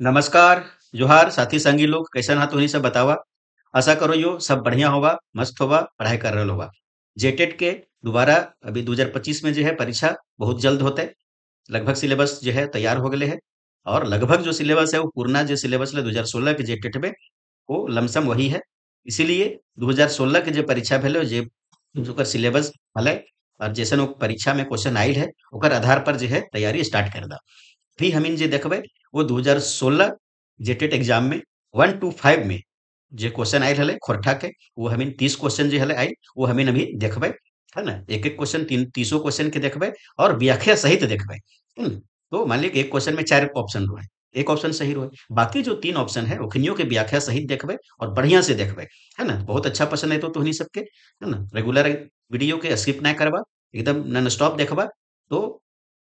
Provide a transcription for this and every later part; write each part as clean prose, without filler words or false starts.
नमस्कार, जोहार साथी संगी लोग कैसन हा तुही सब बतावा। आशा करो यो सब बढ़िया होगा, मस्त होगा, पढ़ाई कर रहल होगा। जेटेट के दोबारा अभी 2025 में जो है परीक्षा बहुत जल्द होते। लगभग सिलेबस जो है तैयार हो गए है और लगभग जो सिलेबस है वो पुराना जो सिलेबस है 2016 के जेटेट में वो लमसम वही है। इसीलिए 2016 के जो परीक्षा भेले जे ओकर सिलेबस हले और जैसन वो परीक्षा में क्वेश्चन आयल है ओकर आधार पर जो है तैयारी स्टार्ट कर दा। भी हमिन जे देखबे वो 2016 जेटेट एग्जाम में 1 to 5 में जे क्वेश्चन आयल हले खोरठा के वो हमिन 30 क्वेश्चन जे हले आयल वो हमिन अभी देखबे, है ना। एक एक क्वेश्चन तीन तीसों क्वेश्चन के देखबे और व्याख्या सहित देखबे। तो मान ली कि एक क्वेश्चन में 4 ऑप्शन रहे, एक ऑप्शन सही रहे, बाकी जो 3 ऑप्शन है ओखनियों के व्याख्या सहित देखबे और बढ़िया से देखबे, है ना। बहुत अच्छा पसंद है तो तुहनी सबके, है ना। रेगुलर वीडियो के स्किप ना करबा, एकदम नॉन स्टॉप देखबा। तो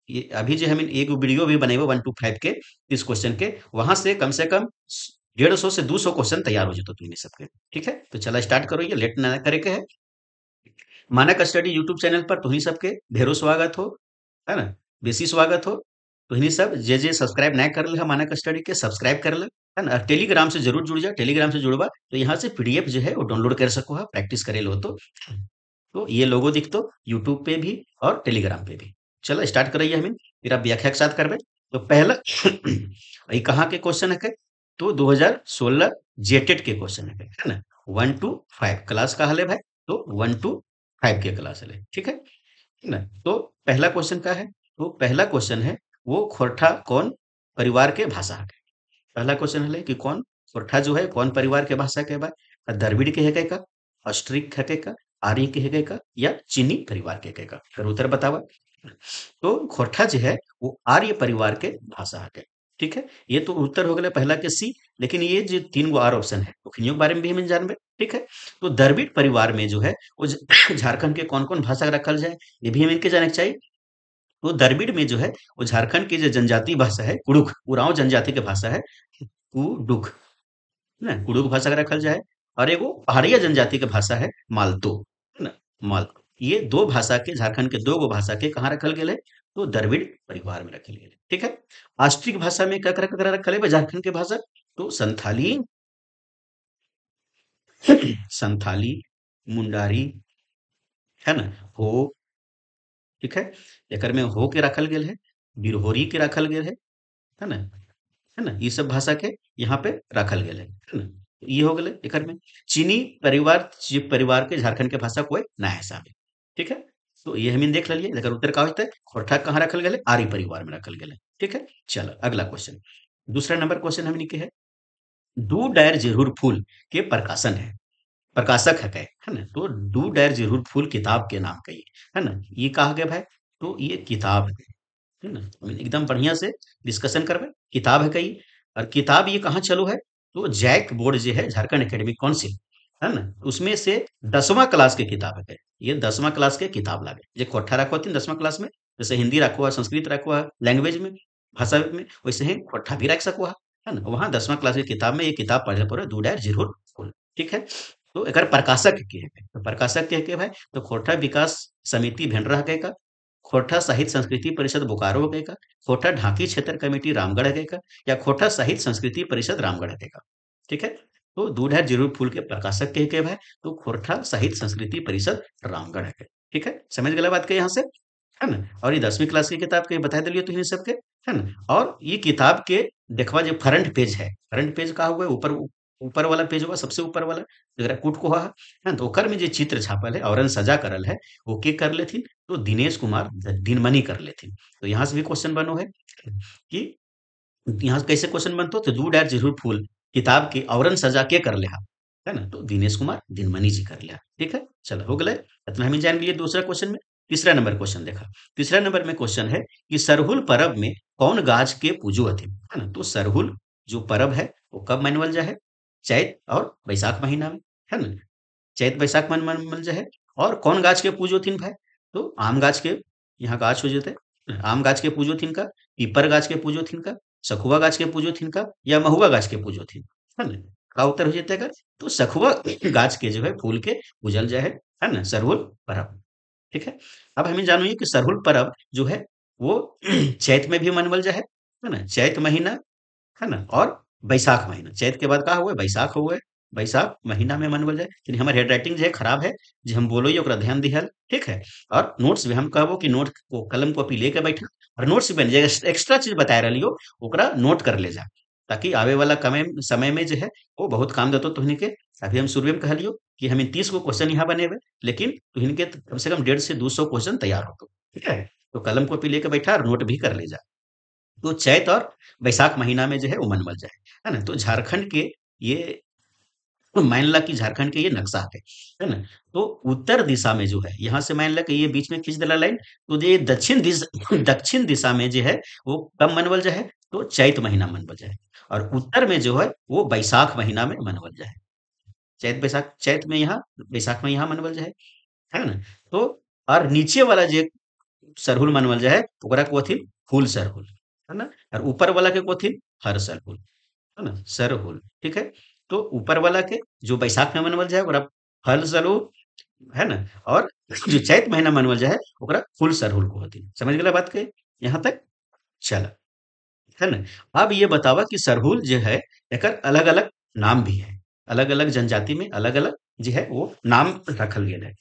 ये अभी जो हम एक वीडियो भी बनेबो 1 to 5 के 30 क्वेश्चन के, वहां से कम 150 से 200 क्वेश्चन तैयार हो जतो तुम्हें सबके। ठीक है, तो चला स्टार्ट करो, ये लेट ना करे के है। मानक स्टडी यूट्यूब चैनल पर तुम्ही सबके ढेरों स्वागत हो, है ना। बेसी स्वागत हो। तुम्ही सब जे सब्सक्राइब ना कर ले मानक स्टडी के सब्सक्राइब कर ले, है ना। टेलीग्राम से जरूर जुड़ जा, टेलीग्राम से जुड़वा तो यहाँ से पीडीएफ जो है वो डाउनलोड कर सको है, प्रैक्टिस करे लो तो ये लोगो दिख तो यूट्यूब पे भी और टेलीग्राम पे भी। चलो स्टार्ट करिए हमें, फिर आप व्याख्या के साथ करबे। तो पहला ये कहाँ के क्वेश्चन है के? तो 2016 जेटेट के क्वेश्चन है ना। 1 to 5 क्लास का हले भाई, तो 1 to 5 के क्लास हले, ठीक है ना। तो पहला क्वेश्चन का है, तो पहला क्वेश्चन है वो खोरठा कौन परिवार के भाषा है। पहला क्वेश्चन है कि कौन खोरठा जो है कौन परिवार के भाषा के बा। द्रविड़ के है का, ऑस्ट्रिक है का, आर्य के है का, या चीनी परिवार के है का। फिर उत्तर बतावा। तो खोरठा जो है वो आर्य परिवार के भाषा है। ठीक है, ये तो उत्तर हो गया पहला के सी। लेकिन ये जो 3 गो और ऑप्शन है ओखनियों के बारे में भी हमें जानबे। ठीक है, तो द्रविड़ परिवार में जो है वो झारखंड के कौन कौन भाषा रखल जाए ये भी हमें इनके जाने के चाहिए। तो द्रविड़ में जो है वो झारखंड की जो जनजातीय भाषा है कुड़ुख, उरांव जनजाति के भाषा है कुडुख, है ना। कुडुख भाषा का रखल जाए। और एगो पहाड़िया जनजाति के भाषा है मालतो, है ना। मालतो, ये दो भाषा के झारखंड के 2 गो भाषा के कहाँ रखल गेले? तो द्रविड़ परिवार में रखल गेले। ठीक है, ऑस्ट्रिक भाषा में ककरा ककरा रखल है झारखंड के भाषा? तो संथाली, संथाली, मुंडारी, है ना, हो। ठीक है, एकर में हो के रखल गेल है, बिरहोरी के रखल गेल है ना, है ना। ये सब भाषा के यहाँ पे रखल गेल है ना। ये हो गए एकर में। चीनी परिवार के झारखंड के भाषा कोई ना है साहब। ठीक है, तो ये हम देख लिये लेकिन उत्तर का होता है खोरठा कहाँ रखल गेले? आर्य परिवार में रखल गेले। ठीक है, चलो अगला क्वेश्चन। दूसरा नंबर क्वेश्चन हमने के है, डू डायर जरूर फूल के प्रकाशन है, प्रकाशक है कहे, है ना। तो डू डायर जरूर फूल किताब के नाम कही, है ना। ये कहा गया भाई, तो ये किताब है ना। एकदम बढ़िया से डिस्कशन करबे। किताब है कही, और किताब ये कहाँ चलो है? तो जैक बोर्ड जो है झारखंड एकेडमिक काउंसिल, है ना, उसमें से 10वां क्लास के किताब है। ये 10वां क्लास के किताब लागे जे कोठा रखो थी 10वां क्लास में, जैसे हिंदी रखो है, संस्कृत रखो है, लैंग्वेज में, भाषा में, वैसे ही कोठा भी रख सको है ना। वहाँ 10वां क्लास की किताब में ये किताब पढ़े पड़े दू डायर जरूर फूल। ठीक है, तो एकर प्रकाशक के है, तो प्रकाशक के भाई, तो खोरठा विकास समिति भेंडरा के का, खोरठा साहित्य संस्कृति परिषद बोकारो के का, खोरठा ढाकी क्षेत्र कमेटी रामगढ़ के का, या खोरठा साहित्य संस्कृति परिषद रामगढ़ के का। ठीक है, तो दूध है जरूर फूल के प्रकाशक के भाई, तो खोरठा साहित्य संस्कृति परिषद रामगढ़ के। ठीक है, समझ गला बात के यहाँ से, है ना। और ये 10वीं क्लास की किताब के बता दिलिए तो इन सबके, है ना। और ये किताब के देखवा जो फ्रंट पेज है, फ्रंट पेज कहा हुआ है ऊपर, ऊपर वाला पेज हुआ सबसे ऊपर वाला जरा कूट को है, तो ओकर में जो चित्र छापल है और सजा करल है वो के कर लेथिन? तो दिनेश कुमार दिनमणि कर लेथिन। तो यहाँ से भी क्वेश्चन बनो है कि यहाँ कैसे क्वेश्चन बनतो? तो दू डायर जरूर फूल किताब की औरन सजा के कर ले, है ना। तो दिनेश कुमार दिनमणि जी कर लिया। ठीक है, चलो हो गए, इतना हम जान लिए दूसरा क्वेश्चन में। तीसरा नंबर क्वेश्चन देखा, तीसरा नंबर में क्वेश्चन है कि सरहुल परब में कौन गाज के पूजो हथिन, है ना। तो सरहुल जो परब है वो कब मनावल जा है? चैत और बैसाख महीना में, है ना। चैत बैसाख मन मन जा है। और कौन गाछ के पूजो थिन भाई? तो आम गाछ के, यहाँ गाछ हो जाते, आम गाछ के पूजो थिन का, पीपर गाछ के पूजो थिन का, सखुआ गाछ के पूजो थिन का, या महुआ गाछ के पूजो थिन, है ना। का उत्तर हो जाता है अगर? तो सखुआ गाछ के जो है फूल के पूजल जाए है ना, सरहुल परब। ठीक है, अब हमें जानिए कि सरहुल परब जो है वो चैत में भी मनवल जाए है ना। चैत महीना है ना? और बैसाख महीना, चैत के बाद का हुए बैसाख हुए, बैसाख महीना में मनवल जाए। लेकिन हमारे हैंड राइटिंग जो है खराब है, जो हम बोलो ओकरा ध्यान दिहल, ठीक है। और नोट्स भी हम कहबो कि नोट को कलम कॉपी लेके बैठा, और नोट्स बन जाए, एक्स्ट्रा चीज बताए रही हो ओकरा नोट कर ले जा, ताकि आवे वाला समय में जो है वो बहुत काम देतो तुहनी के। अभी हम शुरू में कहलियो कि हमें 30 गो क्वेश्चन यहाँ बनेबे, लेकिन तुहनी के कम से कम 150 से 200 क्वेश्चन तैयार होतो, ठीक है। तो कलम कॉपी लेके बैठा और नोट भी कर ले जा। तो चैत और बैसाख महीना में जो है वो मनमल जाए, है ना। तो झारखंड के ये, तो मान ला कि झारखंड के ये नक्शा है ना। तो उत्तर दिशा में जो है, यहाँ से मान ला कि ये बीच में खींच दिला लाइन, तो ये दक्षिण दिशा दक्षिण दिशा में जो है वो कब मनवल जाए, तो चैत महीना मनवल जाए। और उत्तर में जो है वो बैसाख महीना में मनवल जाए। चैत बैसाख, चैत में यहाँ, बैसाख में यहाँ मनवल जाए, है ना। तो और नीचे वाला जो सरहुल मनवल जाए ओकरा कोथिन फूल सरहुल, है ना। और ऊपर वाला के कोथिन हर सरहुल, है ना, सरहुल, ठीक है। तो ऊपर वाला के जो बैसाख में मनवल जाए ओकरा हल सरहुल, है ना। और जो चैत महीना मनवल जाए ओकरा फूल सरहुल को होती, समझ गए बात के यहाँ तक। चला, है ना। अब ये बतावा कि सरहुल जो है एकर अलग अलग नाम भी है, अलग अलग जनजाति में अलग अलग जो है वो नाम रखल गेल है।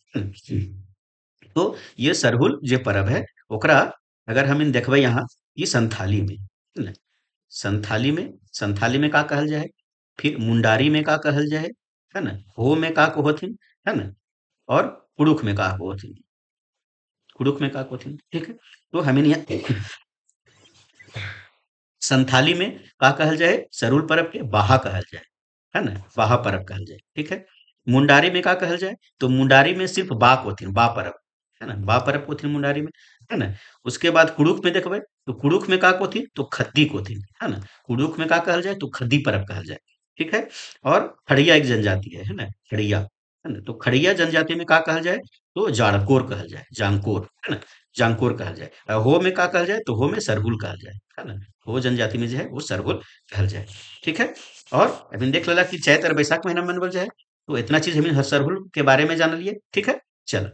तो ये सरहुल जो परब है ओकरा अगर हम देखबे यहाँ ये संथाली में, है ना। संथाली में का कहल जाए, फिर मुंडारी में का कहल जाए, है ना, हो में का को होथिन, है ना। और कुड़ुख में का को होथिन, कुड़ुख में का को होथिन, ठीक है। तो हमें यहाँ संथाली में का कहल जाए, सरुल परब के बाहा कहल जाए, है ना, बाहा परब कहल जाए, ठीक है। मुंडारी में का कहल जाए, तो मुंडारी में सिर्फ बा कोथिन, बा परब, है ना, बा परब कोथिन मुंडारी में, है ना। उसके बाद कुड़ुख में देखबे, तो कुड़ुख में का कोथिन, तो खद्दी कोथिन, है ना। कुड़ुख में का कहल जाए, तो खद्दी परब कहल जाए, ठीक है। और खड़िया एक जनजाति है ना, खड़िया, है ना। तो खड़िया जनजाति में का कहल जाए, तो जाड़कोर कहल जाए, जांकोर, है ना, जांकोर कहल जाए। और हो में का कहल जाए, तो हो में सरहुल कहल जाए, है ना। हो जनजाति में जो है वो सरहुल कहल जाए, ठीक है। और अभी देख लेला कि चैत और बैसाख महीना में मनवल जाए। तो इतना चीज हमने सरहुल के बारे में जान लिए, ठीक है। चलो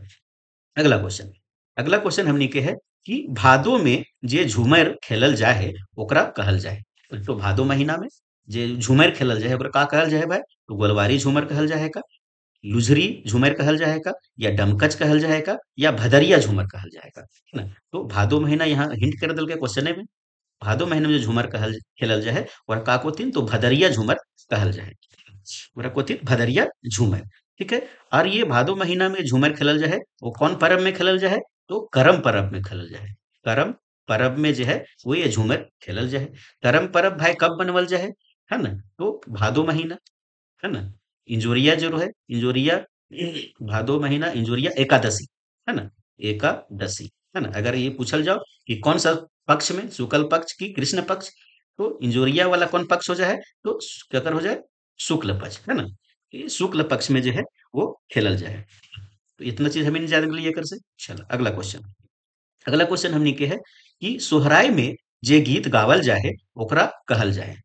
अगला क्वेश्चन, अगला क्वेश्चन हमनी के है कि भादो में जे झूमर खेलल जाए है ओकरा कहल जाए। तो भादो महीना में जे झूमर खेलल जाए ओकरा का कहल जाए भाई, तो गोलवारी झूमर कहल जाए का, लुझरी झूमर कहल जाए का, या डमकच कहल जाए का, या भदरिया झूमर कहल जाए का, है ना। तो भादो महीना यहाँ हिंट कर दल के क्वेश्चन में, भादो महीने में जो झूमर कहल खेलल जाए और का कोथिन, तो भदरिया झूमर कहल जाए, ओकरा कोथिन भदरिया झूमर, ठीक है। और ये भादो महीना में झूमर खेलल जाए वो कौन पर्व में खेलल जाए, तो करम पर्व में खेलल जाए। करम पर्व में जो है वो ये झूमर खेलल जाए। करम पर्व भाई कब बनवल जाए, है ना, तो भादो महीना, है ना। इंजोरिया जो है, इंजोरिया भादो महीना, इंजोरिया एकादशी, है ना, एकादशी, है ना। अगर ये पूछल जाओ कि कौन सा पक्ष में, शुक्ल पक्ष की कृष्ण पक्ष, तो इंजोरिया वाला कौन पक्ष हो जाए, तो क्या हो जाए, शुक्ल पक्ष, है ना। ये शुक्ल पक्ष में जो है वो खेलल जाए। तो इतना चीज हमें नहीं जान लिए कर से। चलो अगला क्वेश्चन, अगला क्वेश्चन हमनी के है कि सोहराय में जे गीत गावल जाए ओकरा कहल जाए।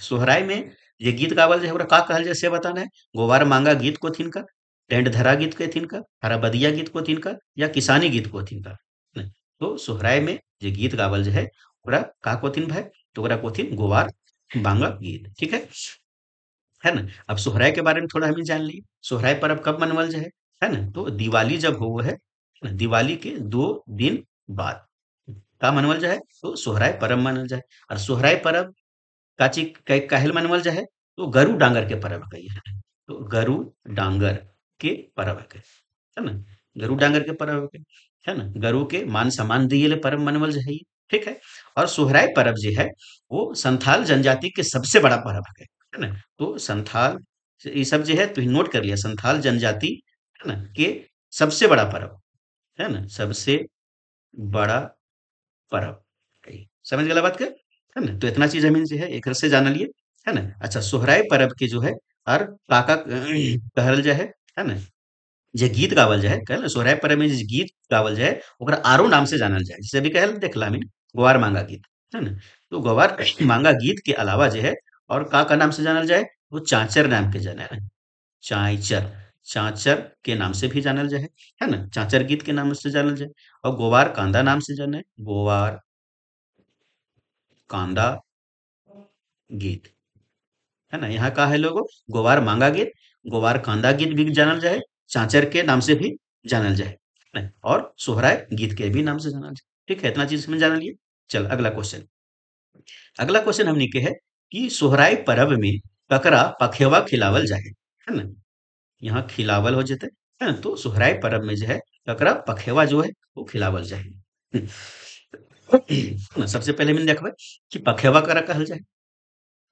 सोहराय में जे गीत गावल जाए ओकरा का कहल जाए से बताना है। गोवार मांगा गीत को थिन का, टेंट धरा गीत के थिन का, हरा बदिया गीत को थिन का, या किसानी गीत को थिन का, है ना? तो सोहराय में जे गीत गावल जाए ओकरा का को थिन भाई, तो ओकरा को थिन गोवार मांगा गीत, ठीक है ना। अब सोहराय के बारे में थोड़ा हम जान लिए, सोहराय पर्व कब मनवल जाए, है ना, तो दिवाली जब हो है ना, दिवाली के 2 दिन बाद का मनवल जाए, तो सोहराय पर्व मनल जाए। और सोहराय पर्व काची काहेल मनवल जाए, तो गरु डांगर के पर्व कही है, तो गरु डांगर के पर्व है ना, गरु डांगर के पर्व के, है ना, गरु के मान सम्मान दिए पर्व मनवल जाए, ठीक है। और सोहराय पर्व जो है वो संथाल जनजाति के सबसे बड़ा पर्व है ना। तो संथाल ये सब जो है तो नोट कर लिया, संथाल जनजाति, है ना, के सबसे बड़ा पर्व, है ना, सबसे बड़ा पर्व, समझ गया बात के, है ना। तो इतना चीज हमें जो है एक से जान लिए, है ना। अच्छा सोहराय पर्व के जो है और काका कहल जाए, है ना, जे गीत गावल जाए, कहल ना सोहराय पर्व में जे गीत गावल जाए ओकरा आरो नाम से जानल जाए, जैसे अभी कहल देखला हमें गोवार मांगा गीत, है ना। तो गोवार मांगा गीत के अलावा जो है और का नाम से जानल जाए, वो चांचर नाम के जाने, है ना, चाँचर, चाँचर के नाम से भी जानल जाए, है ना, चाँचर गीत के नाम से जानल जाए। और गोवार कांदा नाम से जाने, गोवार कांदा, गीत, है ना। यहाँ का है लोगो गोवार मांगा गीत, गोवार कांदा गीत भी जानल जाए, चांचर के नाम से भी जानल जाए, है ना? और सोहराय गीत के भी नाम से जानल जाए। ठीक है, इतना चीज समझ जान लिए। चल अगला क्वेश्चन। अगला क्वेश्चन हमनी के है कि सोहराय पर्व में ककरा पखेवा खिलावल जाए, है ना। यहाँ खिलावल हो जेते, है ना। तो सोहराय पर्व में जो है ककरा पखेवा जो है वो खिलावल जाए। ना, सबसे पहले मैंने देखबे कि पखेवा करा कहल जाए।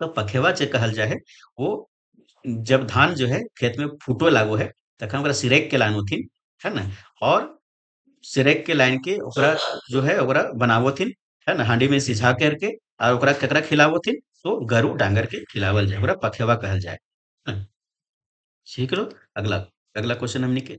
तो पखेवा जे कहल जाए वो जब धान जो है खेत में फूटो लागो है तखन ओकरा सिरेक के लाइन होथिन, है ना। और सिरेक के लाइन के ओकरा जो है ओकरा बनावोथिन, है ना, हांडी में सिझा करके। और ओकरा केकरा खिलावोथिन तो गरु डांगर के खिलावल जाए, ओकरा पखेवा कहल जाए। हाँ, सीख लो। अगला अगला क्वेश्चन हमनी के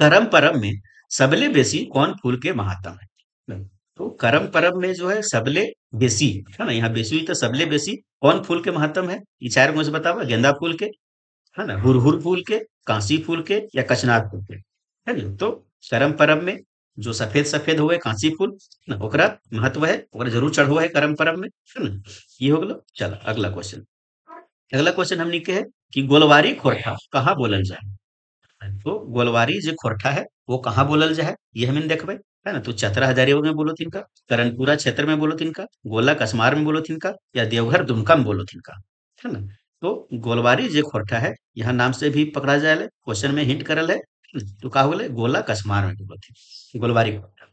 करम परब में सबले बेसी कौन फूल के महात्म है। तो करम परब में जो है सबले बेसी, है ना, यहाँ बेसी हुई तो सबले बेसी कौन फूल के महात्म है। ये चार मुझे बतावा, गेंदा फूल के, है ना, हुरहुर फूल के, कांसी फूल के, या कचनार फूल के, है ना। तो करम परब में जो सफेद सफेद हुए कांसी फूल ना, ओकरा महत्व है, ओकरा जरूर चढ़ो है करम परब में, है ना। ये हो गलो। चल अगला क्वेश्चन। अगला क्वेश्चन हमनी के है कि गोलवारी खोरठा कहाँ बोलल जाए। तो गोलवारी जो खोरठा है वो कहाँ बोलल जाए ये हमें देखबे, है ना। तो चतरा हजारीबाग में बोलो तिनका, करणपुरा क्षेत्र में बोलो तिनका, गोला कसमार में बोलो तिनका, या देवघर दुमका में बोलो तिनका, है ना। तो गोलवारी जो खोरठा है यहाँ नाम से भी पकड़ा जाए, क्वेश्चन में हिंट करल है। तो का बोले गोला कसमार में बोलो थी गोलवारी खोरठा।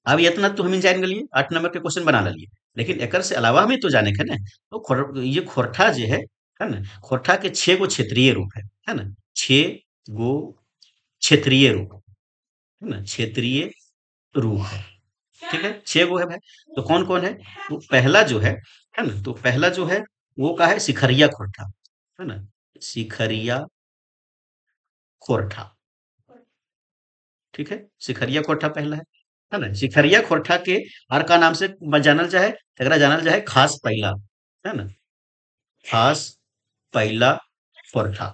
अब इतना तो हम जान गलिए, 8 नंबर के क्वेश्चन बना लिए। लेकिन एकर से अलावा हमें तो जाने के ना। तो ये खोरठा जो है ना, खोरठा के 6 गो क्षेत्रीय रूप है ना। 6 गो क्षेत्रीय रूप, है ना, क्षेत्रीय रूप है। ठीक है, 6 गो है भाई। तो कौन कौन है। तो पहला जो है ना, तो पहला जो है वो का है शिखरिया खोरठा, है ना। शिखरिया खोरठा, ठीक है, शिखरिया खोरठा पहला है ना। शिखरिया खोरठा के हर का नाम से जानल जाए, एकरा जानल जाए खास पहला, है ना, खास पहला खोरठा,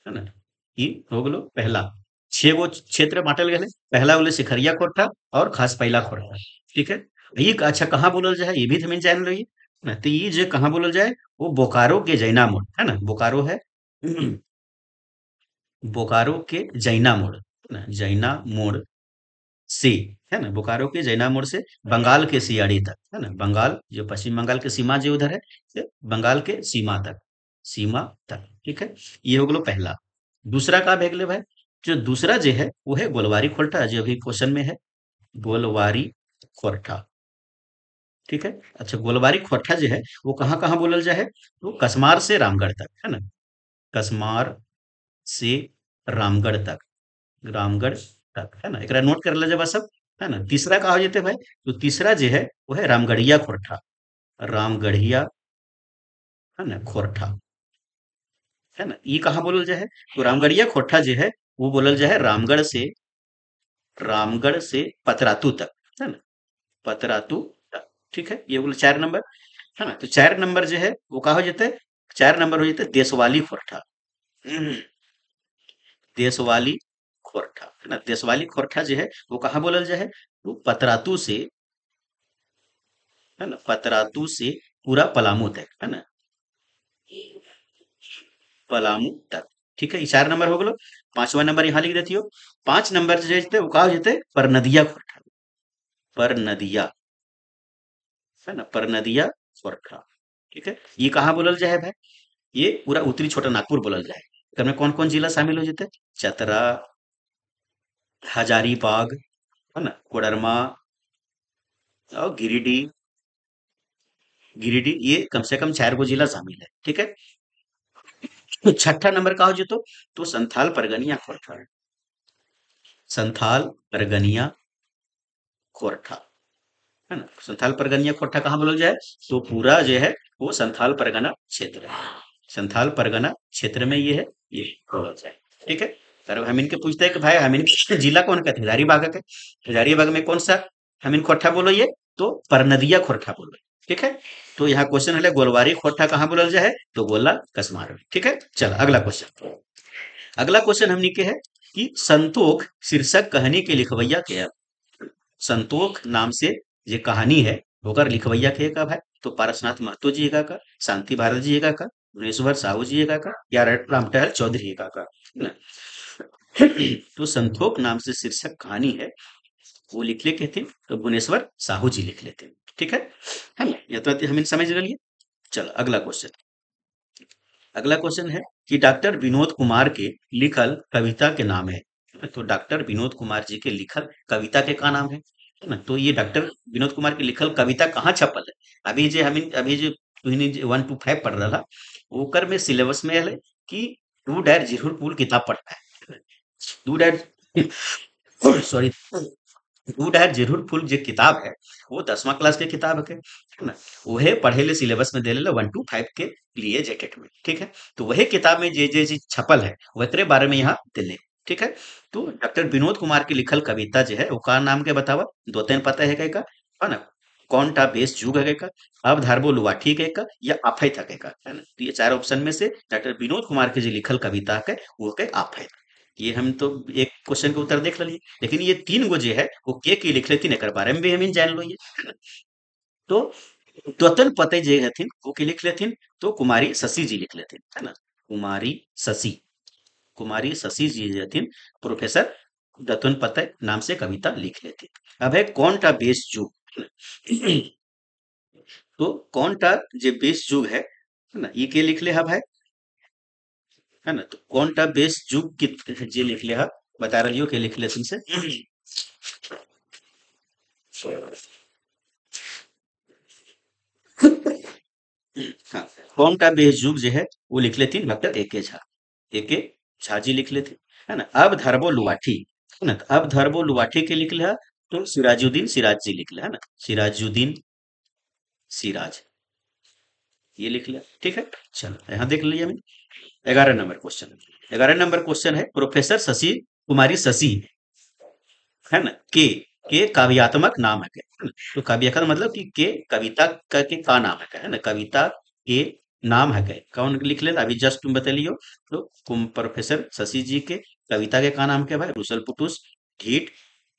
है ना। ई हो गेलो पहला। 6 गो क्षेत्र बांटल गए, पहला बोले शिखरिया खोरठा और खास पहला खोरठा। ठीक है। ये अच्छा कहाँ बोलल जाए ये भी हमें जान रही है ना। तो ये जो कहाँ बोलल जाए वो बोकारो के जैना मोड़, है ना, बोकारो है। बोकारो के जैना मोड़, है ना, जैना मोड़ से, है ना, बोकारो के जैना मोड़ से बंगाल के सियाड़ी तक, है ना, बंगाल जो पश्चिम बंगाल के सीमा जो उधर है से बंगाल के सीमा तक, सीमा तक। ठीक है, ये हो गलो पहला। दूसरा का भेगले भाई, जो दूसरा जो है वो है गोलवारी खोरठा जो अभी क्वेश्चन में है, गोलवारी खोरठा। ठीक है। अच्छा गोलवारी खोरठा जो है वो कहाँ कहाँ बोलल जाए है, तो कसमार से रामगढ़ तक, है ना, कसमार से रामगढ़ तक, रामगढ़ तक, है ना। एकरा नोट कर ले जब सब, है ना। तीसरा कहा हो जाते भाई, तो तीसरा जो है वो है रामगढ़िया खोरठा, रामगढ़िया, है ना, खोरठा, है ना। ये कहाँ बोलल जाए है, तो रामगढ़िया खोरठा जो है वो बोलल जाए है रामगढ़ से पतरातू तक, है ना, पतरातू तक। ठीक है, ये बोले 4 नंबर, है ना। तो 4 नंबर जो है वो कहा हो जाता है, 4 नंबर हो जाता है देशवाली खोरठा। देशवाली खोरठा, है ना, देशवाली खोरठा जो है वो कहाँ बोलल जाए है, तो पतरातू से, है ना, पतरातू से पूरा पलामू तक, है ना, पलामू तक। ठीक है, ये 4 नंबर हो गलो। 5वां नंबर यहाँ लिख देती हो। 5 नंबर जो है वो कहा हो जाते परनदिया खोरठा, परनदिया, है ना, परनदिया खोरठा। ठीक है, ये कहाँ बोलल जाए भाई, ये पूरा उत्तरी छोटा नागपुर बोलल जाए। इसमें कौन कौन जिला शामिल हो जाते, चतरा, हजारीबाग, है ना, कोडरमा और गिरिडीह। गिरिडीह ये कम से कम 4 गो जिला शामिल है। ठीक है। तो छठा नंबर का हो जितो, तो संथाल परगनिया खोरठा, संथाल परगनिया खोरठा, है ना। संथाल परगनिया खोरठा कहाँ बोला जाए, तो पूरा जो है वो संथाल परगना क्षेत्र है, संथाल परगना क्षेत्र में ये है, ये बोला जाए। ठीक है। सर हम इनके पूछते हैं कि भाई हम इनके जिला कौन कहते हैं, हजारीबाग है, हजारीबाग में कौन सा हम इन खोरठा बोलो, ये तो परनदिया खोरठा बोलो। ठीक है। तो यहाँ क्वेश्चन है गोलवारी खोरठा कहाँ बोलल जाए, तो गोला कसमार में। ठीक है, चल अगला क्वेश्चन। अगला क्वेश्चन हमनी के है कि संतोख शीर्षक कहानी के लिखवैया के है। संतोख नाम से जे कहानी है ओकर लिखवैया के का भाई, तो पारसनाथ महतो जी का, शांति भारत जी का, भुवनेश्वर साहू जी का, या रामटहल चौधरी का, है ना। तो संथोक नाम से शीर्षक कहानी है, वो लिख लेते थे तो भुवनेश्वर साहू जी लिख लेते। ठीक है ना, ये तो हम समझ लिए। चलो अगला क्वेश्चन। अगला क्वेश्चन है कि डॉक्टर विनोद कुमार के लिखल कविता के नाम है। तो डॉक्टर विनोद कुमार जी के लिखल कविता के का नाम है ना। तो ये डॉक्टर विनोद कुमार के लिखल कविता कहाँ छपल है? अभी जो तुहनी 1 to 5 पढ़ रहा, ओकर में सिलेबस में है कि डू डैर जिहुर पुल किताब पढ़ना है। डू डैर सॉरी, टू डैड जरूर फुल जो किताब है, वो 10वां क्लास के किताब है ना। वहे पढ़े ले सिलेबस में दे ले 1 to 5 के लिए जेटेट में। ठीक है, तो वही किताब में जे जे चीज छपल है वकरे बारे में यहाँ दिले। ठीक है, तो डॉक्टर विनोद कुमार की लिखल कविता जो है ओका नाम के बतावा। दो तीन पता है कई का, है ना। कौन टा बेस जुग है का, अब धारबो लुवाठी के का, या आफै था के का, है ना। तो ये चार ऑप्शन में से डॉक्टर विनोद कुमार के जो लिखल कविता है वो के आफै। ये हम तो एक क्वेश्चन के उत्तर देख लिए, लेकिन ये तीन गो जो है वो के लिख लेथिन एकर बारे में भी हम जान लो ये, है ना। तो द्वतन पते जे हथिन वो के लिख लेथिन, तो कुमारी शशि जी लिख लेथिन, है ना। कुमारी शशि, कुमारी शशि जी जे हथिन प्रोफेसर दत्तन पते नाम से कविता लिख लेथिन। अब है कौन टा बेस जुग, है ना। तो कौन टा जे बेस जुग है ना, ये के लिख ले है भाई, है ना। तो कौन टा बेस जुग के जे लिख ले है, बता रही हो के लिख लेथिन से। हाँ, कौन का बेस जुग जो है वो लिख लेती डॉक्टर ए के झा, ए के झा जी लिख लेते, है ना। अब धरबो लुआठी, है ना। तो अब धरबो लुआठी के लिख लिया, तो सिराजुद्दीन सिराज जी लिख लिया, है ना। सिराजुद्दीन सिराज, ये लिख लिया। ठीक है, चलो यहाँ देख लिया हमने। 11 नंबर क्वेश्चन, 11 नंबर क्वेश्चन है प्रोफेसर शशि कुमारी शशि, है ना, के काव्यात्मक नाम है ना? तो काव्यात्मक मतलब कि के कविता के का नाम है ना। कविता के नाम है कौन लिख ले, अभी जस्ट तुम बतलियो। तो प्रोफेसर शशि जी के कविता के का नाम क्या भाई, रुसल पुटुस, ढीठ,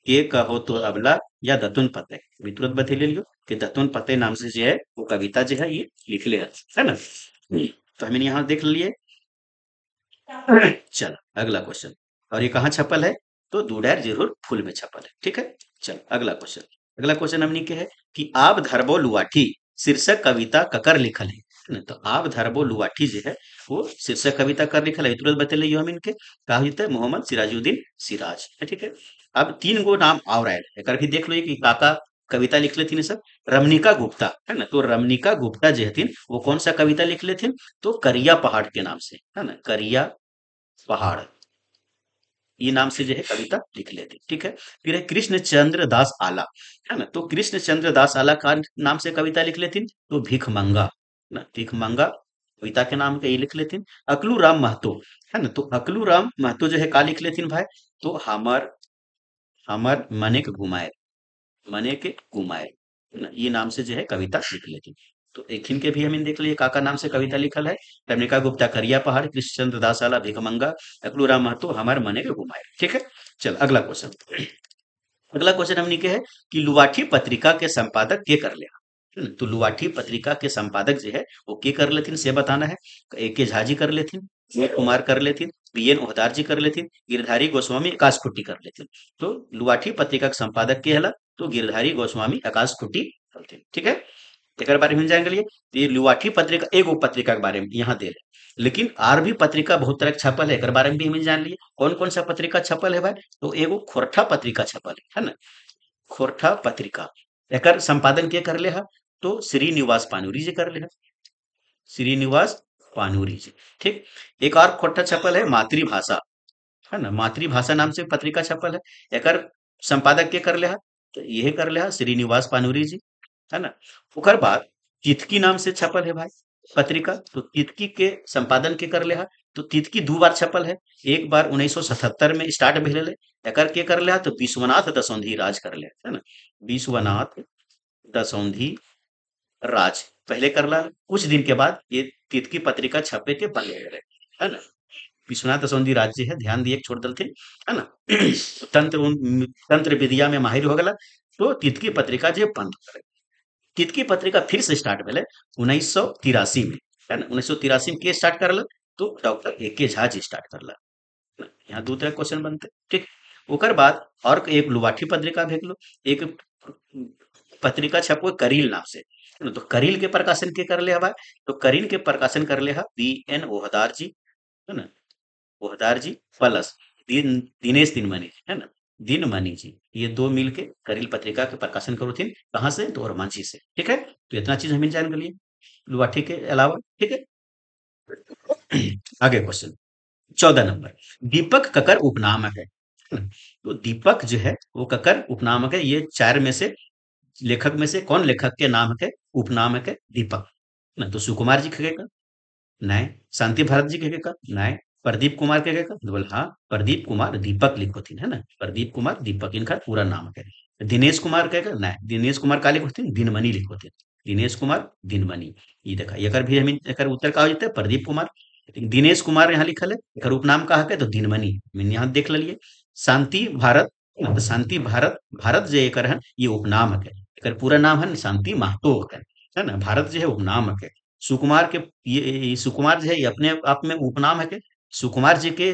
के कहो तो अबला, या दतुन पते। अभी तुरंत बता ले लियो कि दतुन पते नाम से जो है वो कविता जो है ये लिख ले, है ना। तो हमने यहाँ देख लिए। चलो अगला क्वेश्चन, और ये कहाँ छपल है, तो दूडैर जरूर फुल में छपल है। ठीक है, चलो अगला क्वेश्चन। अगला क्वेश्चन हमनी के है कि आप धरबो लुआठी शीर्षक कविता ककर लिखल है न। तो आप धरबो लुआठी जो है वो शीर्षक कविता कर लिखल है, तुरंत बतले हम इनके का होते मोहम्मद सिराजुद्दीन सिराज है। ठीक है, अब तीन गो नाम और आयल है, भी देख लो कि काका कविता लिख लेथिन सब। रमनिका गुप्ता, है ना। तो रमनिका गुप्ता जो हथिन वो कौन सा कविता लिख लेथिन, तो करिया पहाड़ के नाम से, है ना। करिया पहाड़, ये नाम से जो है कविता लिख लेते। ठीक है, फिर है कृष्ण चंद्र दास आला, है ना। तो कृष्ण चंद्र दास आला का नाम से कविता लिख लेती, तो भीख मंगा ना, भीख मंगा कविता के नाम के ये लिख लेती। अकलू राम महतो, है ना। तो अकलू राम महतो जो है का लिख लेती भाई, तो हमर हमर मने के घुमाए, मने के घुमाए, है ना, ये नाम से जो है कविता लिख लेती। तो एक के भी हम देख लिए काका नाम से कविता लिखल है, रमणिका गुप्ता करिया पहाड़, कृष्णचंद्र दासाला भिखमंगा, अकलूराम महतो हमार मने के घुमाए। ठीक है, चल अगला क्वेश्चन। अगला क्वेश्चन हमने के है कि लुवाठी पत्रिका के संपादक के कर ले। तो लुवाठी पत्रिका के संपादक जो है वो के कर लेथिन से बताना है। ए के झा जी कर लेथिन, ए कुमार कर लेथिन, बी एन ओहदार जी कर लेथिन, गिरधारी गोस्वामी आकाश खुट्टी कर लेथिन। तो लुवाठी पत्रिका के संपादक के हला, तो गिरधारी गोस्वामी आकाश खुट्टी करथिन। ठीक है, एक बारे में जानेंगे लिए। तो ये लुवाठी पत्रिका एगो पत्रिका के बारे में यहाँ दे रहे, लेकिन और भी पत्रिका बहुत तरह के छपल है, एक बारे में भी हम जान लिए। कौन कौन सा पत्रिका छपल है भाई, तो एगो खोरठा पत्रिका छपल है ना। खोरठा पत्रिका एकर संपादन के कर ले है, तो श्रीनिवास पानूरी जी कर ले है, श्रीनिवास पानूरी जी। ठीक, एक और खोरठा छपल है मातृभाषा, है ना। मातृभाषा नाम से पत्रिका छपल है, एकर संपादक के कर ले है, तो यह कर ले है श्रीनिवास पानूरी जी, है ना। ओकर बाद तितकी नाम से छपल है भाई पत्रिका, तो तितकी के संपादन के कर ले है, तो तितकी 2 बार छपल है। एक बार 1977 में स्टार्ट भेल है, एकर के कर ले है, तो विश्वनाथ दसौंधी राज कर ले है ना। विश्वनाथ दसौंधी राज पहले करला, कुछ दिन के बाद ये तितकी पत्रिका छपे के बंद हो गए, है ना। विश्वनाथ दसौंधी राज जी है, ध्यान दिए छोड़ दलथिन, है ना। तंत्र तंत्र विद्या में माहिर हो गला, तो तितकी पत्रिका जो बंद करे। तितकी पत्रिका फिर से स्टार्ट भेले 1983 में, है ना। 1983 में के स्टार्ट करल, तो डॉक्टर ए के झा जी स्टार्ट करल। यहाँ दू तरह क्वेश्चन बनते, ठीक। ओकर बाद और एक लुबाठी पत्रिका भेजलो, एक पत्रिका छपो करील नाम से, है ना। तो करील के प्रकाशन के कर ले हवा, तो करील के प्रकाशन कर ले हा बी एन ओहदार जी, है ना। ओहदार जी प्लस दिनेश दिनमणि, है ना। दिनमणि जी, ये दो मिलके करील पत्रिका के प्रकाशन करो थी। कहाँ से? तो रोमांची से, ठीक है। तो इतना चीज हमें जान गई लुबाठी के अलावा, ठीक है। आगे क्वेश्चन 14 नंबर, दीपक ककर उपनामक है ना? तो दीपक जो है वो ककर उपनामक है। ये चार में से लेखक में से कौन लेखक के नाम है उपनामक है दीपक ना? तो सुकुमार जी कहेगा नहीं, शांति भारत जी कहेगा नहीं, प्रदीप कुमार कहेगा तो बोले हाँ, प्रदीप कुमार दीपक लिखो थी, है ना। प्रदीप कुमार दीपक इनका पूरा नाम है। दिनेश कुमार कहेगा नहीं, दिनेश कुमार का लिखो थी दिनमणि लिखो थे, दिनेश कुमार दिनमणि। ये देखा एकर भी हम एकर उत्तर का हो जाता है प्रदीप कुमार। लेकिन दिनेश कुमार यहाँ लिखल है, एकर उपनाम का है तो दिनमणि, मैंने यहाँ देख लिए। शांति भारत, तो शांति भारत, भारत जो एकर है ये उपनाम है। एकर पूरा नाम है शांति महतो है ना। भारत जो है उपनाम है। सुकुमार के ये सुकुमार जो है ये अपने आप में उपनाम है के। सुकुमार जी के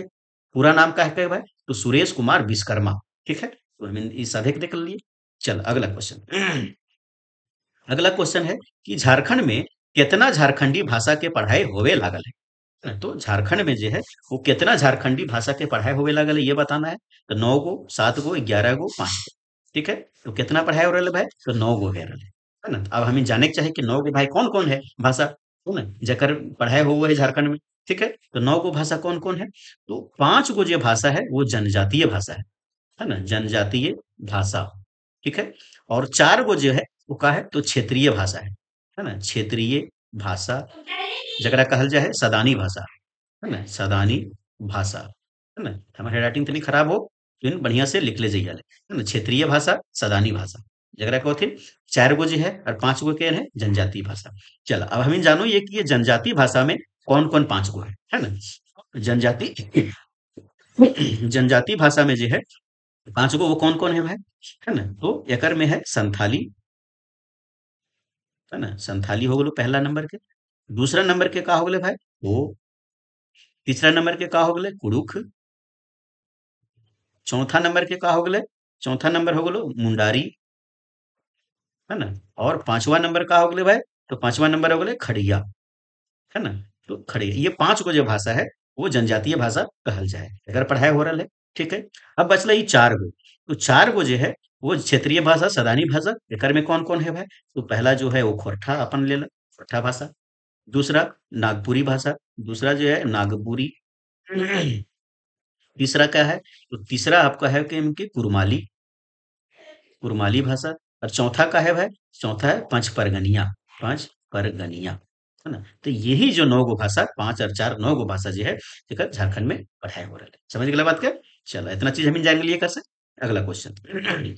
पूरा नाम का है क्या भाई? तो सुरेश कुमार विश्वकर्मा, ठीक है। तो हमने ये सभी देख लिए। चल अगला क्वेश्चन। अगला क्वेश्चन है कि झारखंड में कितना झारखंडी भाषा के पढ़ाई होवे लागल है? तो झारखंड में जो है वो कितना झारखंडी भाषा के पढ़ाई होवे लागल है ये बताना है। तो 9 गो, 7 गो, 11 गो, 5 गो, ठीक है। तो कितना पढ़ाई हो रहा है भाई? तो 9 गो है रहा है ना। अब हमें जाने के चाहिए कि 9 गो भाई कौन कौन है भाषा, है ना, जकर पढ़ाई हुआ है झारखंड में, ठीक है। तो 9 गो भाषा कौन कौन है? तो 5 गो जो भाषा है वो जनजातीय भाषा है ना, जनजातीय भाषा, ठीक है। और 4 गो जो है वो का है तो क्षेत्रीय भाषा है ना। क्षेत्रीय भाषा जकरा कहल जाए सदानी भाषा, है ना। सदानी भाषा, है ना। हमारे राइटिंग तनी खराब हो तो इन बढ़िया से लिख ले जाइए, है ना। क्षेत्रीय भाषा, सदानी भाषा जकरा कहते 4 गो जी है और 5 गो के है जनजातीय भाषा। चलो अब हम जानो ये कि ये जनजातीय भाषा में कौन कौन 5 गो है ना। जनजाति जनजातीय भाषा में जो है 5 गो वो कौन कौन है भाई, है ना। तो एकर में है संथाली, है ना। संथाली हो गलो पहला नंबर के। दूसरा नंबर के का हो गले भाई वो। तीसरा नंबर के का हो गले कुड़ुख। चौथा नंबर के का हो गले, चौथा नंबर हो गलो मुंडारी, है ना। और पांचवा नंबर का हो गले भाई, तो पांचवा नंबर हो गले खड़िया, है ना। तो खड़िया ये 5 गो जो भाषा है वो जनजातीय भाषा कहल जाए, अगर पढ़ाई हो रहा है, ठीक है। अब बचला ये 4 गो, तो 4 गो जो है वो क्षेत्रीय भाषा सदानी भाषा। एकर में कौन कौन है भाई? तो पहला जो है वो खोरठा अपन ले ला, खोरठा भाषा। दूसरा नागपुरी भाषा, दूसरा जो है नागपुरी। तीसरा क्या है? तो तीसरा आपका है कि इनकी कुरमाली, कुरमाली भाषा। और चौथा का है भाई, चौथा है पंच परगनिया, पंच परगनिया, है ना। तो यही जो 9 गो भाषा, 5 और 4 9 गो भाषा जो है जेकर झारखंड में पढ़ाई हो रहा है। समझ गए बात क्या? चलो इतना चीज हम जान लिए कर से। अगला क्वेश्चन।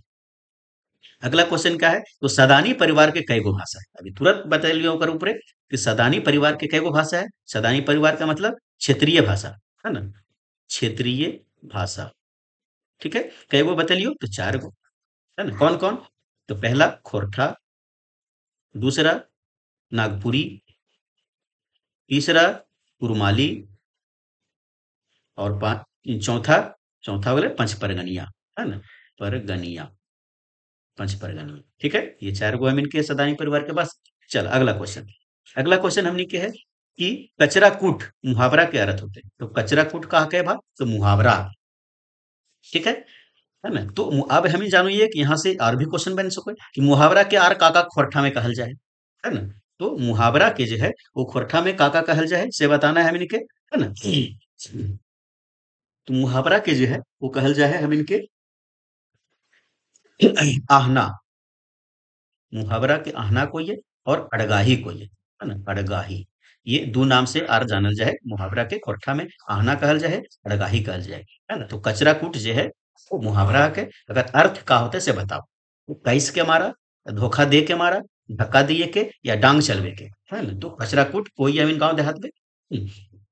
अगला क्वेश्चन क्या है? तो सदानी परिवार के कई गो भाषा है? अभी तुरंत बता लियो ओकर ऊपरे कि सदानी परिवार के कई गो भाषा है। सदानी परिवार का मतलब क्षेत्रीय भाषा, है ना। क्षेत्रीय भाषा, ठीक है। कई गो बतलियो? तो 4 गो, है ना। कौन कौन? तो पहला खोरठा, दूसरा नागपुरी, तीसरा कुरुमाली, और चौथा, चौथा हो गया पंच परगनिया, है ना। परगनिया, पंच परगनिया, ठीक है। ये 4 गो हम इनके सदानी परिवार के पास। चल अगला क्वेश्चन। अगला क्वेश्चन हमने के है कि कचरा कूट मुहावरा के अर्थ होते हैं। तो कचरा कूट कहा के बा? तो मुहावरा, ठीक है ना। तो अब हमें जानो ये कि यहाँ से और भी क्वेश्चन बन सके कि मुहावरा के आर काका खोरठा में कहल जाए, है ना। तो मुहावरा के जो है वो खोरठा में काका कहल जाए से बताना है हमें के, है ना। तो मुहावरा के जो है वो कहल जाए हम इनके आहना, मुहावरा के आहना को ये और अड़गाही को ये, है ना। अड़गाही, ये दो नाम से आर जानल जाए। मुहावरा के खोरठा में आहना कहल जाए, अड़गाही कहल जाए, है ना। तो कचरा कूट जो है वो मुहावरा के अगर अर्थ का होते से बताओ। वो कैस के मारा, धोखा दे के मारा, धक्का दिए के, या डांग चलवे के, है ना। तो कचरा कूट कोई अमीन गांव देहात में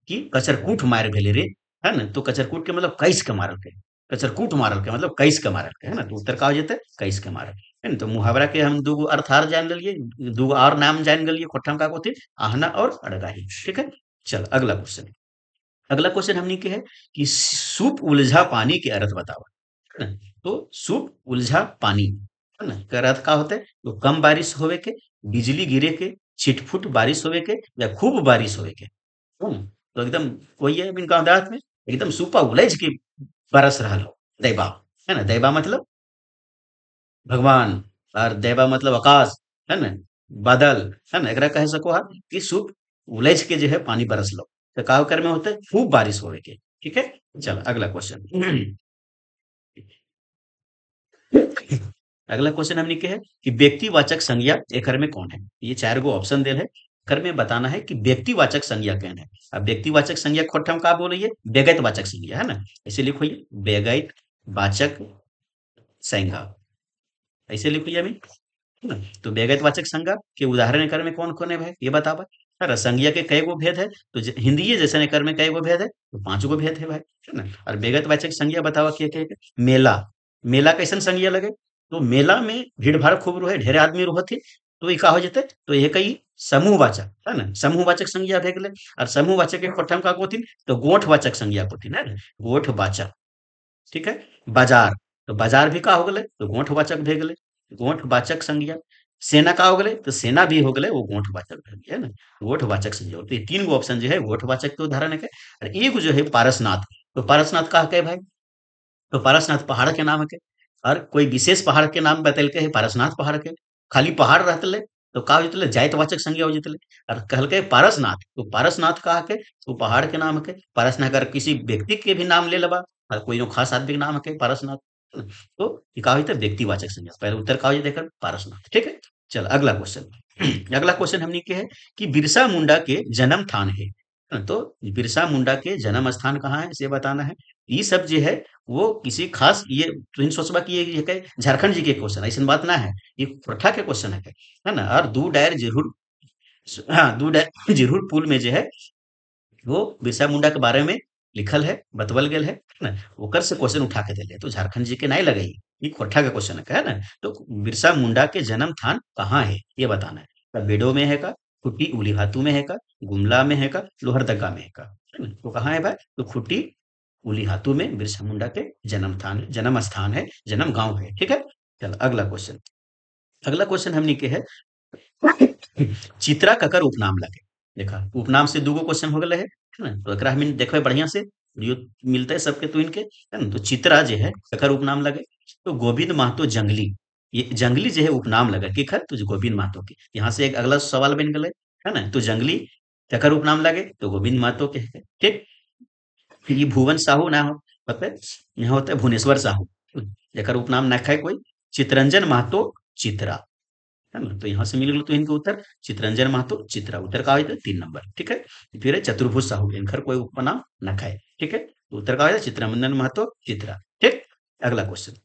कि कचरकूट मार भेले रे, है ना। तो कचरकूट के मतलब कैस के मारल के, कचरकूट मारल के मतलब कैस के मारल के, है ना। तो उत्तर का हो जाते कैस के मारल। है न? तो मुहावरा के हम दूगो अर्थ आर जान लिए, दूगो और नाम जान लिए खोटम का होते आहना और अड़गाही। ठीक है, चल अगला क्वेश्चन। अगला क्वेश्चन हमने के है कि सूप उलझा पानी के अर्थ बताओ, है ना? तो सूप उलझा पानी, है ना, का अर्थ का होता है? तो कम बारिश होवे के, बिजली गिरे के, छिटफुट बारिश होवे के, या खूब बारिश होवे के। तो एकदम वही है इनका अंदाज में, एकदम सूपा उलझ के बरस रहल हो दैबा, है ना? दैबा मतलब भगवान, और दैबा मतलब आकाश, है ना? बादल, है ना? एकरा कह सको आप कि सूप उलझ के जो है पानी बरस लो, तो का कर में होता है खूब बारिश होवे के। ठीक है, चल अगला क्वेश्चन। अगला क्वेश्चन हमने के है कि व्यक्तिवाचक संज्ञा एकर में कौन है? ये चार गो ऑप्शन देल है, एकर में बताना है कि व्यक्तिवाचक संज्ञा कौन है। अब व्यक्तिवाचक संज्ञा खोटम का बोलिए, व्यगत वाचक संज्ञा, है ना? ऐसे लिखो ये व्यगत वाचक संज्ञा, ऐसे लिखो ये अभी, है ना? तो व्यगत वाचक संज्ञा के उदाहरण एकर में कौन कौन है भाई, ये बतावा। अरे संज्ञा के कई गो भेद है, तो हिंदी जैसे एकर में कई गो भेद है, तो पांच गो भेद है भाई, है ना? और व्यगत वाचक संज्ञा बतावा के मेला, मेला कैसन संज्ञा लगे? तो मेला में भीड़ भाड़ खूब रहे, ढेरे आदमी रहते, तो ये का हो जते, तो ये कई समूहवाचक, है ना? समूहवाचक संज्ञा भे गेलै। और समूहवाचक के प्रथम का कोथिन, तो गोठवाचक संज्ञा कोथिन, है ना? गोठवाचक। ठीक है, बाजार, तो बाजार भी का हो गए, तो गोठवाचक भे गेलै, गोठवाचक संज्ञा। सेना का हो गए, तो सेना भी हो गए वो गोठवाचक भे गेलै, है ना? गोठवाचक संज्ञा, तो ये तीन गो ऑप्शन जो है गोठवाचक के उदाहरण है। और एक जो है पारसनाथ, तो पारसनाथ का है भाई, तो पारसनाथ पहाड़ के नाम के, और कोई विशेष पहाड़ के नाम बतल के है पारसनाथ पहाड़ के, खाली पहाड़ रहते तो का हो जतले जायतवाचक संज्ञा हो जतले। और कहल के पारसनाथ, तो पारसनाथ कहा के तो पहाड़ के नाम के, पारसनाथ अगर किसी व्यक्ति के भी नाम ले लेबा, और कोई नो खास आदमी के नाम के पारसनाथ, तो ये का होता है व्यक्तिवाचक संज्ञा। पहले उत्तर का हो जाए देखकर पारसनाथ। ठीक है, चल अगला क्वेश्चन। अगला क्वेश्चन हमने के है कि बिरसा मुंडा के जन्म स्थान है। तो बिरसा मुंडा के जन्म स्थान कहाँ है इसे बताना है। ये सब जो है वो किसी खास ये तुम सोचबा कि ये के झारखंड जी के क्वेश्चन ऐसा बात ना है, ये प्रथा के क्वेश्चन है ना? और दू डायर जरूर, हाँ दू डायर जरूर पुल में जो है वो बिरसा मुंडा के बारे में लिखल है, बतवल गेल है ना? ओकर से क्वेश्चन उठा के दिले, तो झारखंड जी के नहीं लगे, ये खोरठा का क्वेश्चन है ना? तो बिरसा मुंडा के जन्म स्थान कहाँ है ये बताना है। तो बेडो में है का, खुट्टी उलीहातू में है का, गुमला में है का, लोहरदगा में है ना? तो कहाँ है भाई, तो खुट्टी उलीहातू में बिरसा मुंडा के जन्म स्थान है, जन्म गांव है। ठीक है, चल अगला क्वेश्चन। अगला क्वेश्चन हमने के है चित्रा ककर उपनाम लगे। देखा उपनाम से दूगो क्वेश्चन हो गए है ना? तो एकरा हम देखबे बढ़िया से, वीडियो मिलते है सबके तो इनके, है ना? तो चित्रा जो है ककर उपनाम लगे, तो गोविंद महतो जंगली, ये जंगली जो है उपनाम लगा केकर, तो जो गोविंद महतो के। यहाँ से एक अगला सवाल बन गए, है ना? तो जंगली ककर उपनाम लगे, तो गोविंद महतो के है। ठीक, फिर ये भुवन साहू ना हो, पता है यहाँ होता है भुवनेश्वर साहू, जेकर उपनाम ना खाए कोई, चितरंजन महतो चित्रा, है ना? तो यहाँ से मिल गया तो इनके उत्तर चितरंजन महतो चित्रा, उत्तर का होता है 3 नंबर। ठीक है, फिर है चतुर्भुज साहू, इनकर कोई उपनाम न खाए। ठीक है, तो उत्तर का होता है चित्रंजन महतो चित्रा। ठीक, अगला क्वेश्चन।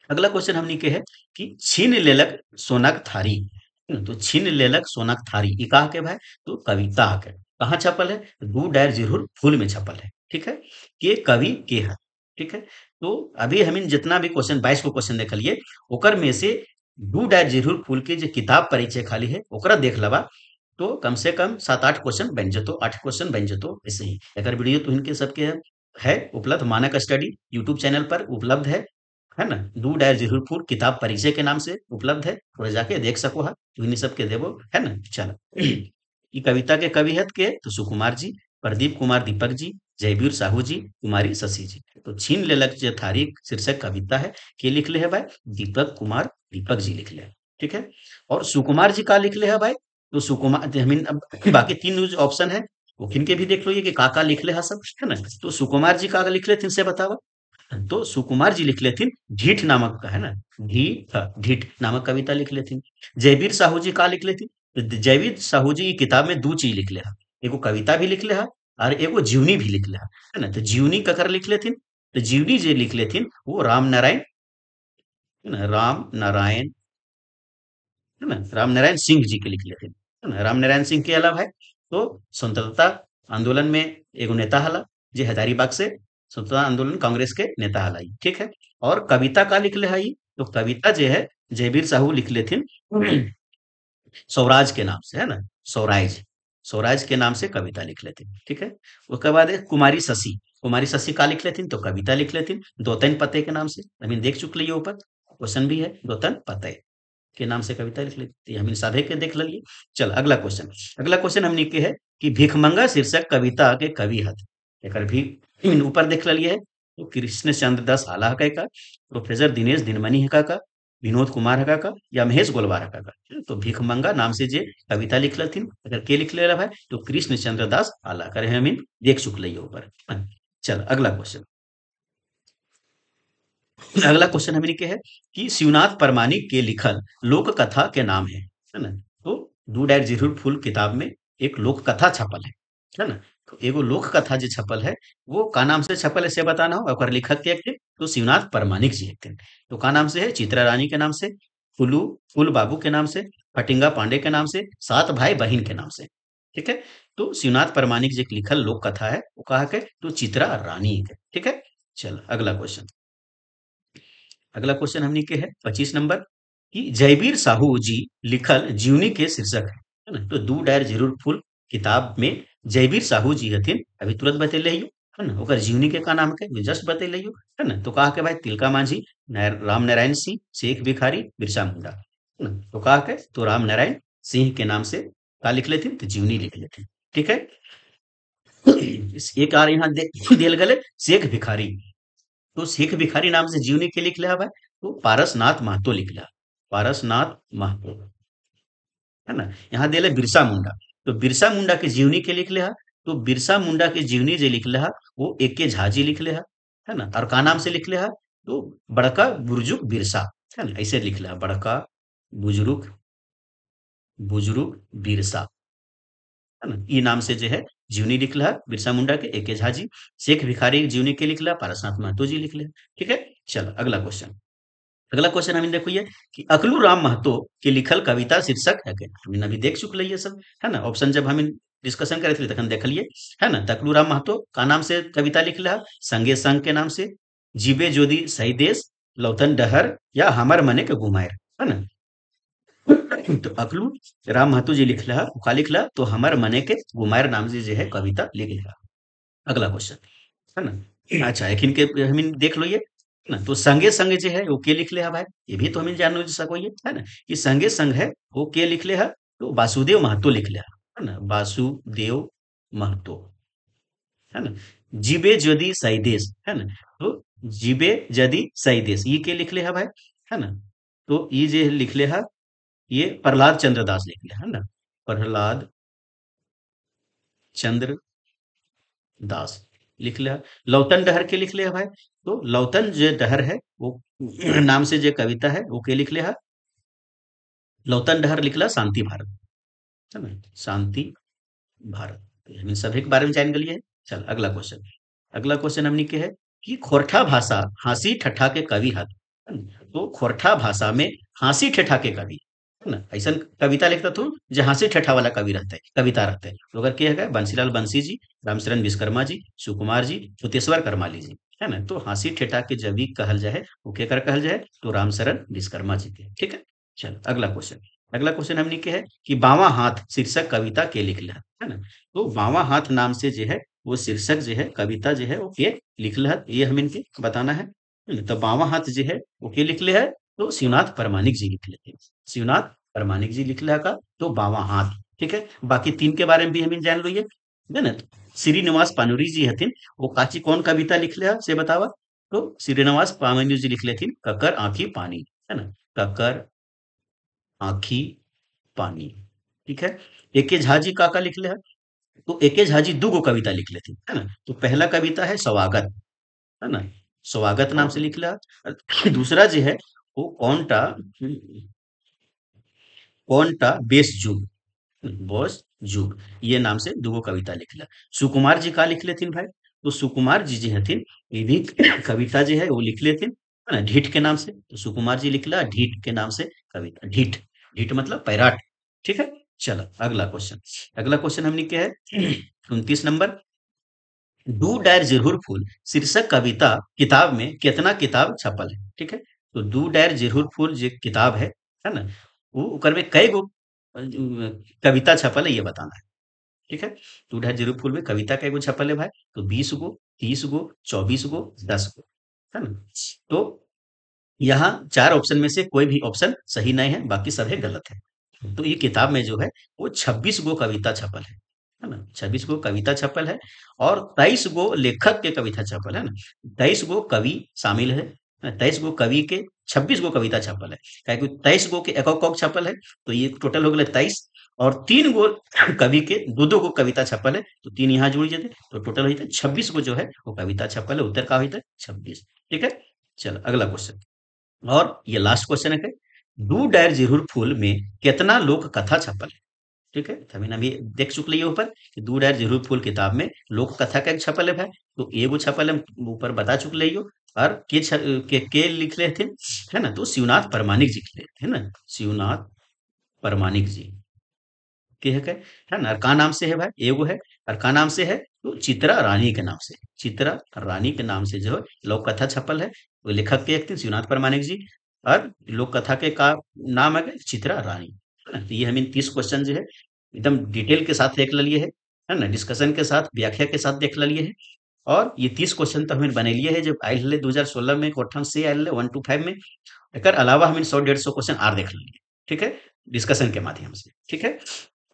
अगला क्वेश्चन हमने के है कि छीन लेलक सोनाक थारी, है ना? तो छीन लेलक सोनाक थारी ये कहा के भाई, तो कविता के कहाँ छपल है, दू डायर जरूर फूल में छपल है। ठीक है, के कवि के है। ठीक है, तो अभी हम जितना भी क्वेश्चन 22 को क्वेश्चन देखलिए, ओकर में से दू डायर जरूर फूल के जो किताब परिचय खाली है ओकरा देख लबा, तो कम से कम 7-8 क्वेश्चन बन जतो, 8 क्वेश्चन बन जतो ऐसे ही। अगर वीडियो तो इनके सबके है उपलब्ध, मानक स्टडी यूट्यूब चैनल पर उपलब्ध है ना? दू डायर जरूर फूल किताब परिचय के नाम से उपलब्ध है, थोड़ा जाके देख सको है, तो इन्हीं सबके देवो, है ना? चलो ये कविता के कवि है के, तो सुकुमार जी, प्रदीप कुमार दीपक जी, जयवीर साहू जी, कुमारी शशि जी। तो छीन लेलक जे थारी शीर्षक कविता है, के लिखले है भाई, दीपक कुमार दीपक जी लिखले है। ठीक है, और सुकुमार जी का लिखले है भाई, तो सुकुमार जमीन अब बाकी 3 जो ऑप्शन है वो किनके भी देख लो, ये कि का लिखले है सब, है ना? तो सुकुमार जी का लिखले थे से बतावा, तो सुकुमार जी लिख लेथिन ढीठ नामक का, है ना? ढीठ नामक कविता लिख लेथिन। जयवीर साहू जी का लिख लेथिन, तो जयवीर साहू जी की किताब में 2 चीज लिख ले हा, एगो कविता भी लिख ले हा, और एगो जीवनी भी लिख ले हा, है ना? तो जीवनी ककर लिख लेथिन, तो जीवनी जे लिख लेथिन वो राम नारायण, है ना? राम नारायण, है ना? राम नारायण सिंह जी के लिख लेथिन, है ना? राम नारायण सिंह के अलावा है, तो स्वतंत्रता आंदोलन में एगो नेता हला, जे हजारीबाग से स्वतंत्रता आंदोलन कांग्रेस के नेता हलाई। ठीक है, और कविता का लिख ले हई, तो कविता जो है जयवीर साहू लिख लेथिन स्वराज के नाम से, है ना? स्वराज, स्वराज के नाम से कविता लिख लेथिन, ठीक है? उसके बाद है कुमारी शशि का लिख लेथिन तो कविता लिख लेथिन दोतन पते के नाम से, हमें देख चुक लिए ऊपर, क्वेश्चन भी है दोतन पते के नाम से कविता लिख लेती, हमें साधे के देख लिए। चल अगला क्वेश्चन हमने के है कि भिखमंगा शीर्षक कविता के कवि हथ, एक भी ऊपर देख लिए है तो कृष्ण चंद्र दास आला का, प्रोफेसर दिनेश दिनमणि का, विनोद कुमार का या महेश गोलवार का। तो भिखमंगा नाम से जे कविता लिख लथिन, अगर के लिख ले भाई तो कृष्ण चंद्र दास आला करे हमें देख चुक लिए ऊपर। चल अगला क्वेश्चन हमें के है कि शिवनाथ परमाणिक के लिखल लोक कथा के नाम है ना? तो दू डायर जिहुर फूल किताब में एक लोक कथा छपल है ना? तो एगो लोक कथा जो छपल है वो का नाम से छपल है से बताना हो, और लेखक के थे तो शिवनाथ परमाणिक जी थे। तो का नाम से है? चित्रा रानी के नाम से, फुलू फूल बाबू के नाम से, फटिंगा पांडे के नाम से, सात भाई बहन के नाम से, ठीक है? तो शिवनाथ परमाणिक जी के लिखल लोक कथा है वो कहा के तो चित्रा रानी है, ठीक है? चल अगला क्वेश्चन हमने के है 25 नंबर कि जयवीर साहू जी लिखल जीवनी के शीर्षक है ना? तो दू डायर जरूर फुल किताब में जयवीर साहू जी हथिन, अभी तुरंत बतेले हियो, है ना? ओकर जीवनी के का नाम के जस्ट बतेले हियो, है ना? तो कहा के भाई तिलका मांझी, राम नारायण सिंह, शेख भिखारी, बिरसा मुंडा, है ना? तो कहा के तो राम नारायण सिंह के नाम से का लिख लेते तो जीवनी लिख लेते, ठीक है? एक और यहाँ दिल गले शेख भिखारी, तो शेख भिखारी नाम से जीवनी के लिख लिया भाई तो पारसनाथ महतो लिख लिया, पारसनाथ महतो, है ना? यहाँ दिले बिरसा मुंडा, तो बिरसा मुंडा के जीवनी के लिख लिया, तो बिरसा मुंडा के जीवनी जो लिख लिया वो एक के झाजी लिख लिया, है ना? और का नाम से लिख लिया तो बड़का बुजुर्ग बिरसा, है ना? ऐसे लिख लिया बड़का बुजुर्ग बुजुर्ग बिरसा, है ना? ये नाम से जो है जीवनी लिख लिया बिरसा मुंडा के, एके झा जी। शेख भिखारी जीवनी के लिख लिया पारसनाथ महतो जी लिख लिया, ठीक है? चलो अगला क्वेश्चन हम देखो ये कि अकलू राम महतो के लिखल कविता शीर्षक है के, हमने अभी देख चुक लिए सब, है ना? ऑप्शन जब हम डिस्कशन करे थे तखन देखलिए, है ना? तकलू राम महतो का नाम से कविता लिख लिया संगे संग के नाम से, जीबे जोदी सही देश, लौतन डहर या हमर मने के घुमाएर, है ना? तो अकलू राम महतो जी लिख रहा का लिख रहा तो हमर मने के गुमायर नाम से जो है कविता लिख रहा। अगला क्वेश्चन, है ना? अच्छा एक इनके हम देख लो ये, है ना? तो संगे संग जो है वो के लिख ले है भाई, ये भी तो हमें जान लो सको ये, है ना? कि संगे संग है वो के लिख ले है तो वासुदेव महतो लिख ले है ना? वासुदेव महतो, है ना? जीबे जदि सही देश, है ना? तो जीबे जदि सही देश ये के लिख ले है भाई, है ना? तो ये जो लिख ले है ये प्रहलाद चंद्र दास लिख लिया, है ना? प्रहलाद चंद्र दास लिख लिया। लौतन डहर के लिख लिया भाई, तो लौतन जो डहर है वो नाम से जो कविता है वो के लिख लिया, लौतन डहर लिख लिया शांति भारत, है ना? शांति भारत, तो हम इन सभी के बारे में जान गए। चल अगला क्वेश्चन हमने के है कि खोरठा भाषा हांसी ठट्ठा के कवि हत, है ना? तो खोरठा भाषा में हांसी ठेठा के कवि, है ना? ऐसा कविता लिखता तू जो हांसी ठट्ठा वाला कवि रहता है, कविता रहता है, तो अगर क्या है बंसीलाल बंसी जी, रामचरण विश्वकर्मा जी, सुकुमार जी, भूतेश्वर करमाली जी, है ना? तो हांसी ठेठा के जब भी कहल जाए वो केकर कहल जाए तो रामचरण विश्वकर्मा जी के, ठीक है? चल अगला क्वेश्चन हमने के है कि बावा हाथ शीर्षक कविता के लिख लिया, है ना? तो बावा हाथ नाम से जो है वो शीर्षक जो है कविता जो है वो के लिख लिया, ये हम इनके बताना है ना? तो बावा हाथ जो है वो के लिख लिया है तो शिवनाथ परमाणिक जी लिख लेते हैं, शिवनाथ परमाणिक जी लिख लिया का तो बावा हाथ, ठीक है? बाकी तीन के बारे में भी हम जान लो ये, है ना? श्रीनिवास पानुरी जी हथिन वो काची कौन कविता लिख लिया से बतावा, तो श्रीनिवास पानुरी जी लिख लेथिन ककर आंखी पानी, है ना? ककर आंखी पानी, ठीक है? एके झा जी काका लिख लिया, तो एके झा जी दो गो कविता लिख लेथिन, है ना? तो पहला कविता है स्वागत, है ना? स्वागत नाम से लिख लिया, दूसरा जो है वो कौन टा बेस जुग, बॉस जुग, ये नाम से दुगो कविता लिखला। सुकुमार जी का लिख लेथिन भाई, तो सुकुमार जी जो हथिन ये भी कविता जो है वो लिख लेथिन, है ना? ढीठ के नाम से, तो सुकुमार जी लिखला ढीठ के नाम से कविता, ढीठ ढीठ मतलब पैराट, ठीक है? चलो अगला क्वेश्चन हमने क्या है 29 नंबर, डू डायर जरूर फूल शीर्षक कविता किताब में कितना किताब छपल है, ठीक है? तो दू डायर जिरहुर फूल जो किताब है ना, वो ओकर में कई गो कविता छपल है ये बताना है। ठीक है, टू डायर जिरहुर फूल में कविता कई गो छपल है भाई? तो 20 गो, 30 गो, 24 गो, 10 गो, है ना? तो यहाँ चार ऑप्शन में से कोई भी ऑप्शन सही नहीं है, बाकी सब है गलत है। तो ये किताब में जो है वो 26 गो कविता छपल है ना? 26 गो कविता छपल है और 23 गो लेखक के कविता छपल है ना? 23 गो कवि शामिल है। 23 गो कवि के 26 गो कविता छपल है। काहे कि 23 गो के एक छपल है, तो ये टोटल हो गए 23। और 3 गो कवि के दो दो गो कविता छपल है, तो 3 यहाँ जुड़ जाते, तो टोटल होते 26 गो जो है वो कविता छपल है। उत्तर का होता है 26। ठीक है, चलो अगला क्वेश्चन। और ये लास्ट क्वेश्चन है कि दू डायर जिरहुर फूल में कितना लोक कथा छपल है? ठीक है, तो अभी देख चुक लिए ऊपर कि दू डायर जिरहुर फूल किताब में लोक कथा का एक छपल है भाई। तो एगो छपल है, ऊपर बता चुक लिए हो। और के लिख रहे थे, है ना? तो शिवनाथ परमाणिक जी लिख रहे थे, है ना? शिवनाथ परमाणिक जी के है ना? और का नाम से है भाई? एगो है। और का नाम से है? तो चित्रा रानी के नाम से। चित्रा रानी के नाम से जो है लोक कथा छपल है। वो लेखक के एक थे शिवनाथ परमाणिक जी। और लोक कथा के का नाम है चित्रा रानी, है ना? तो ये हमें 30 क्वेश्चन जो है एकदम डिटेल के साथ देख लिए है ना? डिस्कशन के साथ, व्याख्या के साथ देख लिए है। और ये 30 क्वेश्चन तो हमें बनेलिए है जब आयल हले 2016 में क्वेश्चन से आयल 1 to 5 में। एकर अलावा हमें 100-150 क्वेश्चन आर देख लिए। ठीक है, डिस्कशन के माध्यम से। ठीक है,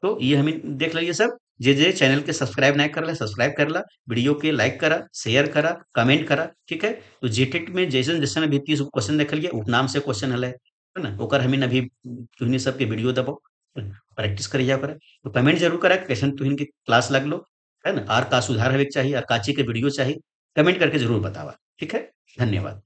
तो ये हमें देख लीजिए सब। जे जे चैनल के सब्सक्राइब नहीं कर ला, सब्सक्राइब कर ला। वीडियो के लाइक करा, शेयर करा, कमेंट करा। ठीक है, तो जेटेट में जैसन जैसन अभी 30 क्वेश्चन देख लिए उपनाम से क्वेश्चन हले, है ना? ओकर हमें अभी तुहनी सबके वीडियो दबो, प्रैक्टिस करी जा करे। तो कमेंट जरूर करा कि कैसन तुहन के क्लास लगलो, है ना? आर का सुधार हवे के चाहिए, आर काची के वीडियो चाहिए, कमेंट करके जरूर बतावा। ठीक है, धन्यवाद।